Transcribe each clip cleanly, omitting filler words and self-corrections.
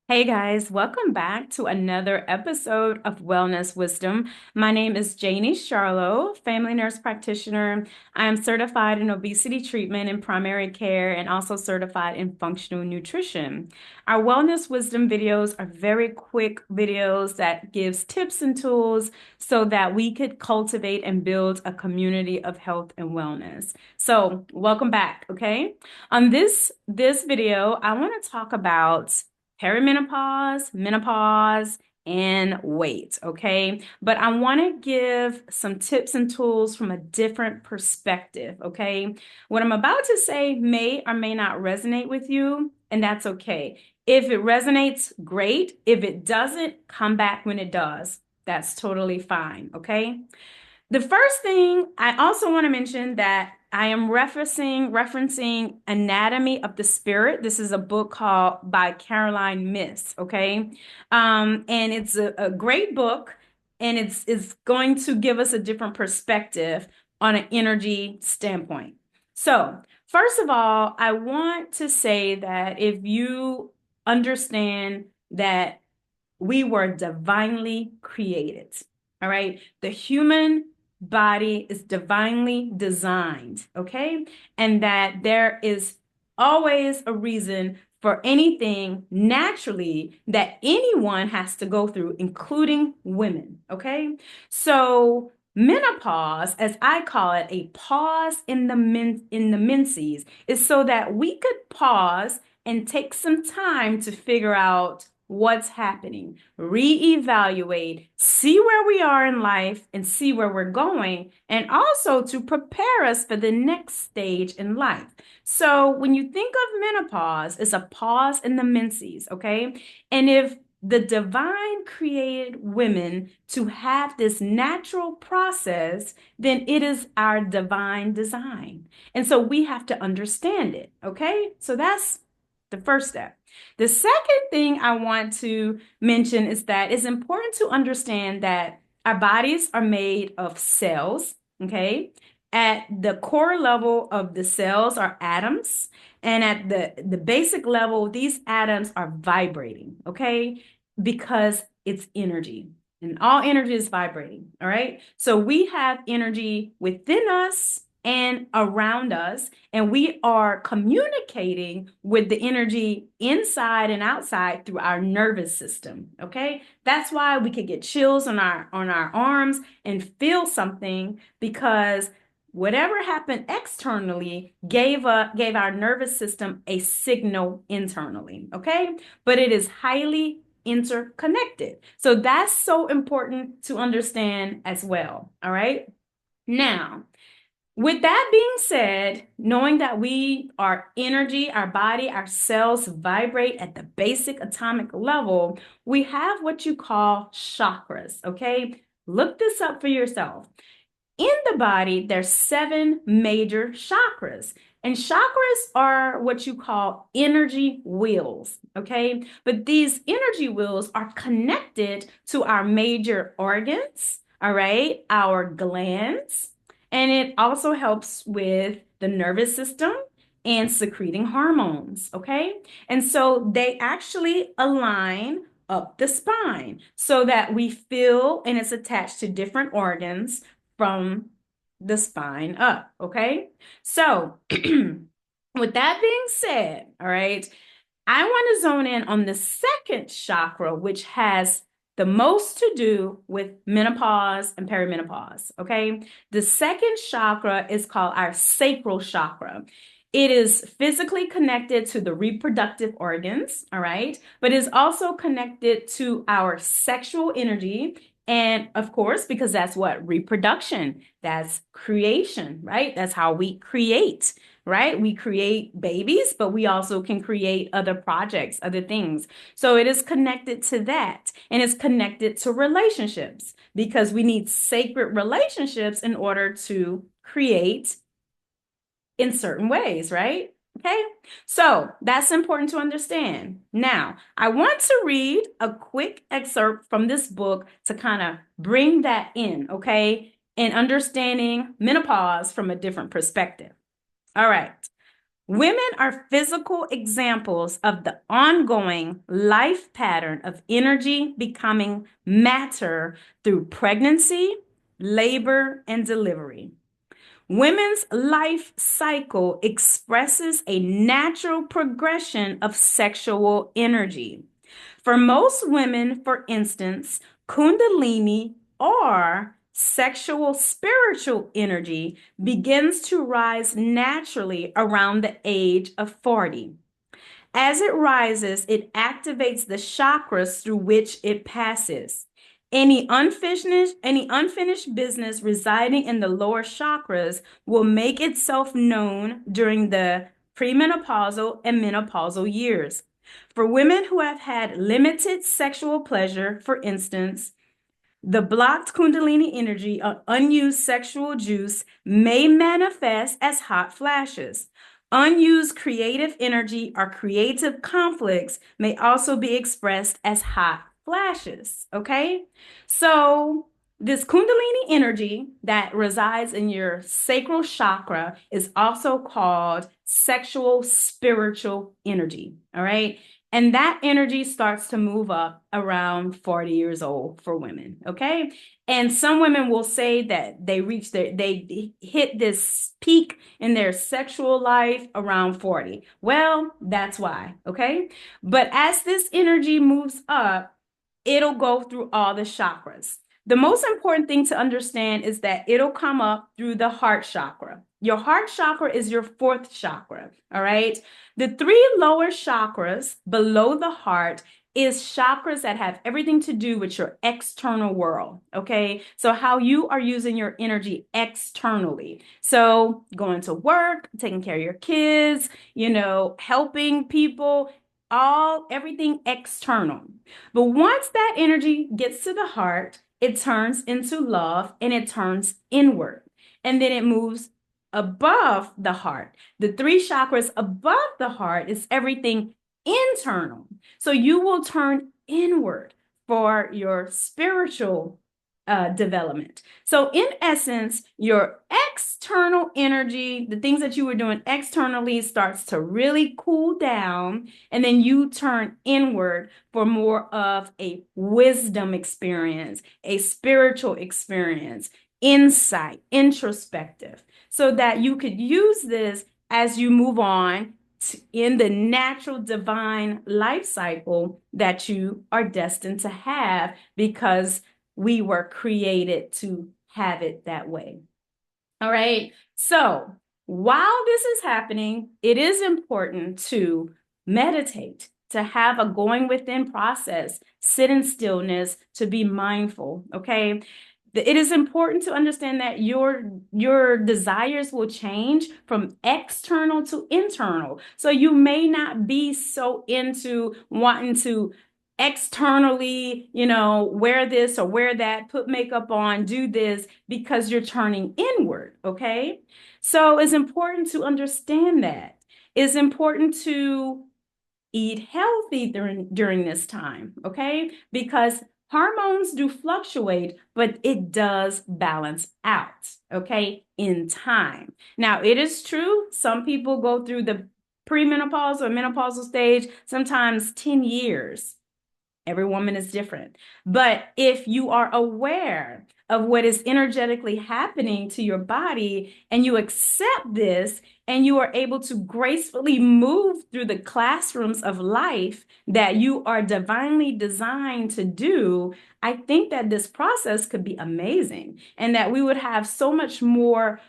Hey guys, welcome back to another episode of Wellness Wisdom. My name is Janie Charlot, family nurse practitioner. I am certified in obesity treatment and primary care and also certified in functional nutrition. Our Wellness Wisdom videos are very quick videos that gives tips and tools so that we could cultivate and build a community of health and wellness. So, welcome back, okay? On this video, I want to talk about perimenopause, menopause, and weight, okay? But I want to give some tips and tools from a different perspective, okay? What I'm about to say may or may not resonate with you, and that's okay. If it resonates, great. If it doesn't, come back when it does. That's totally fine, okay? The first thing I also want to mention that I am referencing Anatomy of the Spirit. This is a book called by Caroline Miss, okay? And it's a great book, and it's going to give us a different perspective on an energy standpoint. So, first of all, I want to say that if you understand that we were divinely created. All right. The human body is divinely designed. Okay. And that there is always a reason for anything naturally that anyone has to go through, including women. Okay. So, menopause, as I call it, a pause in the menses, is so that we could pause and take some time to figure out what's happening, reevaluate, see where we are in life and see where we're going, and also to prepare us for the next stage in life. So when you think of menopause, it's a pause in the menses, okay? And if the divine created women to have this natural process, then it is our divine design. And so we have to understand it, okay? So that's the first step. The second thing I want to mention is that it's important to understand that our bodies are made of cells, okay? At the core level of the cells are atoms, and at the basic level, these atoms are vibrating, okay? Because it's energy, and all energy is vibrating, all right? So we have energy within us and around us, and we are communicating with the energy inside and outside through our nervous system. Okay, that's why we could get chills on our arms and feel something, because whatever happened externally gave our nervous system a signal internally. Okay, but it is highly interconnected. So that's so important to understand as well. All right. Now, with that being said, knowing that we are energy, our body, our cells vibrate at the basic atomic level, we have what you call chakras, okay? Look this up for yourself. In the body, there's seven major chakras. And chakras are what you call energy wheels, okay? But these energy wheels are connected to our major organs, all right? Our glands, and it also helps with the nervous system and secreting hormones, okay? And so they actually align up the spine so that we feel, and it's attached to different organs from the spine up, okay? So, with that being said, all right, I want to zone in on the second chakra, which has the most to do with menopause and perimenopause, okay? The second chakra is called our sacral chakra. It is physically connected to the reproductive organs, all right? But is also connected to our sexual energy. And of course, because that's what reproduction, that's creation, right? That's how we create, right? We create babies, but we also can create other projects, other things. So it is connected to that, and it's connected to relationships because we need sacred relationships in order to create in certain ways, right? Okay, so that's important to understand. Now, I want to read a quick excerpt from this book to kind of bring that in, okay, and understanding menopause from a different perspective. All right. Women are physical examples of the ongoing life pattern of energy becoming matter through pregnancy, labor, and delivery. Women's life cycle expresses a natural progression of sexual energy. For most women, for instance, Kundalini or sexual spiritual energy begins to rise naturally around the age of 40. As it rises, it activates the chakras through which it passes. Any unfinished business residing in the lower chakras will make itself known during the premenopausal and menopausal years. For women who have had limited sexual pleasure, for instance, the blocked Kundalini energy or unused sexual juice may manifest as hot flashes. Unused creative energy or creative conflicts may also be expressed as hot flashes. Okay? So, this Kundalini energy that resides in your sacral chakra is also called sexual spiritual energy. All right? And that energy starts to move up around 40 years old for women, okay? And some women will say that they hit this peak in their sexual life around 40. Well, that's why, okay? But as this energy moves up, it'll go through all the chakras. The most important thing to understand is that it'll come up through the heart chakra. Your heart chakra is your fourth chakra, all right? The three lower chakras below the heart is chakras that have everything to do with your external world, okay? So how you are using your energy externally. So going to work, taking care of your kids, helping people, everything external. But once that energy gets to the heart, it turns into love and it turns inward. And then it moves above the heart. The three chakras above the heart is everything internal. So you will turn inward for your spiritual development. So, in essence, your external energy, the things that you were doing externally, starts to really cool down, and then you turn inward for more of a wisdom experience, a spiritual experience, insight, introspective, so that you could use this as you move on in the natural divine life cycle that you are destined to have, because we were created to have it that way. All right. So while this is happening, it is important to meditate, to have a going within process, sit in stillness, to be mindful. Okay. It is important to understand that your desires will change from external to internal. So you may not be so into wanting to externally, wear this or wear that, put makeup on, do this, because you're turning inward, okay? So it's important to understand that. It's important to eat healthy during this time, okay? Because hormones do fluctuate, but it does balance out, okay, in time. Now, it is true, some people go through the premenopause or menopausal stage, sometimes 10 years. Every woman is different. But if you are aware of what is energetically happening to your body and you accept this and you are able to gracefully move through the classrooms of life that you are divinely designed to do, I think that this process could be amazing and that we would have so much more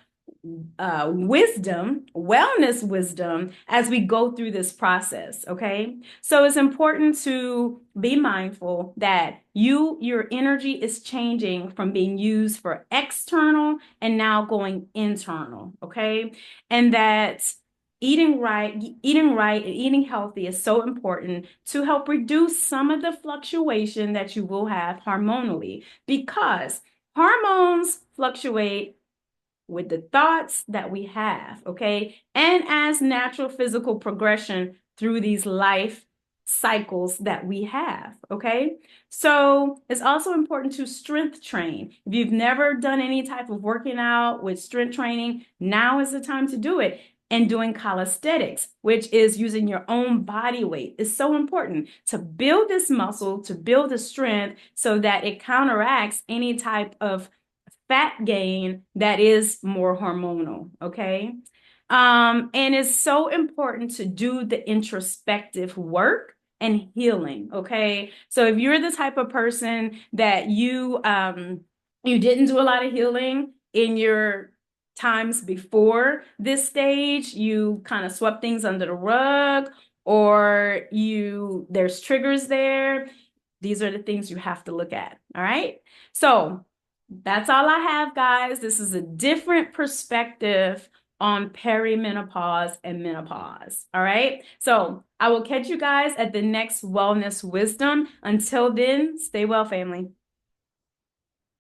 wisdom, wellness wisdom, as we go through this process. Okay. So it's important to be mindful that your energy is changing from being used for external and now going internal. Okay. And that eating right, and eating healthy is so important to help reduce some of the fluctuation that you will have hormonally, because hormones fluctuate with the thoughts that we have, okay? And as natural physical progression through these life cycles that we have, okay? So it's also important to strength train. If you've never done any type of working out with strength training, now is the time to do it. and doing calisthenics, which is using your own body weight. It's so important to build this muscle, to build the strength so that it counteracts any type of fat gain that is more hormonal, okay? And it's so important to do the introspective work and healing, okay? So if you're the type of person that you didn't do a lot of healing in your times before this stage, you kind of swept things under the rug, or there's triggers there. These are the things you have to look at, all right? So that's all I have, guys. This is a different perspective on perimenopause and menopause. All right. So I will catch you guys at the next Wellness Wisdom. Until then, stay well, family.